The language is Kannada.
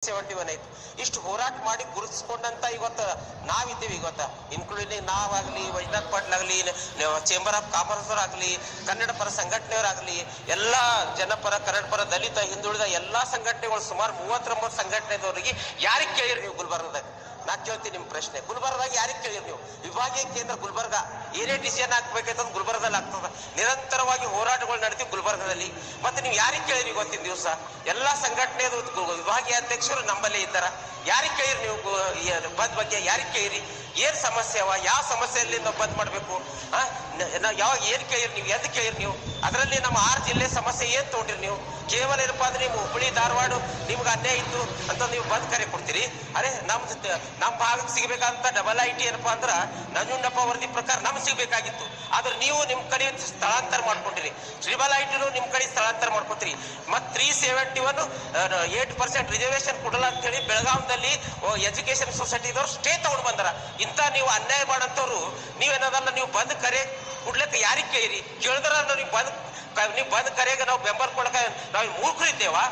71 ಐತಿ. ಇಷ್ಟು ಹೋರಾಟ ಮಾಡಿ ಗುರುತಿಸ್ಕೊಂಡಂತ ಇವತ್ತು ನಾವಿದ್ದೀವಿ. ಇವತ್ತು ಇನ್ಕ್ಲೂಡಿಂಗ್ ನಾವಾಗ್ಲಿ, ವೈದ್ಯನಾಥ್ ಪಾಟೀಲ್ ಆಗ್ಲಿ, ಚೇಂಬರ್ ಆಫ್ ಕಾಮರ್ಸ್ ಆಗ್ಲಿ, ಕನ್ನಡ ಪರ ಸಂಘಟನೆಯವರಾಗ್ಲಿ, ಎಲ್ಲಾ ಜನಪರ, ಕನ್ನಡ ಪರ, ದಲಿತ, ಹಿಂದುಳಿದ ಎಲ್ಲಾ ಸಂಘಟನೆಗಳು ಸುಮಾರು 39 ಸಂಘಟನೆದವರಿಗೆ ಯಾರಿಗೆ ಕೇಳಿರಿ ನೀವು ಗುಲ್ಬರ್ಗದಾಗ? ನಾ ಕೇಳ್ತೀನಿ ನಿಮ್ ಪ್ರಶ್ನೆ, ಗುಲ್ಬರ್ಗದಾಗ ಯಾರಿಗೆ ಕೇಳಿರಿ ನೀವು? ವಿಭಾಗೀಯ ಕೇಂದ್ರ ಗುಲ್ಬರ್ಗ, ಏನೇ ಡಿಸಿಷನ್ ಹಾಕ್ಬೇಕಂತಂದ್ರೆ ಗುಲ್ಬರ್ಗದಲ್ಲಿ ಆಗ್ತದ. ನಿರಂತರವಾಗಿ ಹೋರಾಟಗಳು ನಡೆತೀವಿ ಗುಲ್ಬರ್ಗದಲ್ಲಿ. ಮತ್ತೆ ನೀವು ಯಾರಿಗೆ ಕೇಳಿರಿ ಇವತ್ತಿನ ದಿವಸ? ಎಲ್ಲಾ ಸಂಘಟನೆದು ವಿಭಾಗೀಯ ಅಧ್ಯಕ್ಷರು ನಮ್ಮಲ್ಲೇ ಇದ್ದಾರ. ಯಾರಿಗೆ ಕೇಳಿರಿ ನೀವು? ಬಂದ್ ಬಗ್ಗೆ ಯಾರಿಗೆ ಕೇಳಿರಿ? ಏನ್ ಸಮಸ್ಯೆ ಅವ? ಯಾವ ಸಮಸ್ಯೆಯಲ್ಲಿ ನಾವು ಬಂದ್ ಮಾಡ್ಬೇಕು? ಯಾವ ಏನ್ ಕೇಳಿರಿ ನೀವು? ಎದ್ ಕೇಳಿರಿ ನೀವು? ಅದರಲ್ಲಿ ನಮ್ಮ 6 ಜಿಲ್ಲೆ ಸಮಸ್ಯೆ ಏನ್ ತಗೊಂಡ್ರಿ ನೀವು? ಕೇವಲ ಏನಪ್ಪಾ ಅಂದ್ರೆ ನೀವು ಹುಬ್ಬಳ್ಳಿ ಧಾರವಾಡ ನಿಮ್ಗೆ ಅನ್ಯಾಯ ಇತ್ತು ಅಂತ ನೀವು ಬಂದ್ ಕರೆ ಕೊಡ್ತೀರಿ. ಅರೆ ನಮ್ಮ ಭಾಗಕ್ಕೆ ಸಿಗಬೇಕಂತ IT ಏನಪ್ಪಾ ಅಂದ್ರ ನಂಜುಂಡಪ್ಪ ವರದಿ ಪ್ರಕಾರ ನಮ್ಗೆ ಸಿಗ್ಬೇಕಾಗಿತ್ತು. ಆದ್ರೆ ನೀವು ನಿಮ್ ಕಡೆ ಸ್ಥಳಾಂತರ ಮಾಡ್ಕೊಂಡಿರಿ. IT ನಿಮ್ ಕಡೆ ಸ್ಥಳಾಂತರ ಮಾಡ್ಕೊತೀರಿ. ಮತ್ 371 8% ರಿಸರ್ವೇಶನ್ ಕೊಡಲ್ಲ ಅಂತ ಹೇಳಿ ಬೆಳಗಾವದಲ್ಲಿ ಎಜುಕೇಶನ್ ಸೊಸೈಟಿದವ್ರು ಸ್ಟೇ ತಗೊಂಡು ಬಂದಾರ. ಇಂತ ನೀವು ಅನ್ಯಾಯ ಮಾಡಂತವ್ರು ನೀವೇನದಲ್ಲ, ನೀವು ಬಂದ್ ಕರೆ ಕೊಡ್ಲಿಕ್ಕೆ ಯಾರಿಗೆ ಕೇಳಿರಿ? ಕೇಳಿದ್ರ ನೀವು ಬಂದ್ ಕರೆಗೆ ನಾವು ಬೆಂಬಲ ಕೊಡಕ ನಾವು ಮೂರ್ಖರು ಇದ್ದೇವಾ?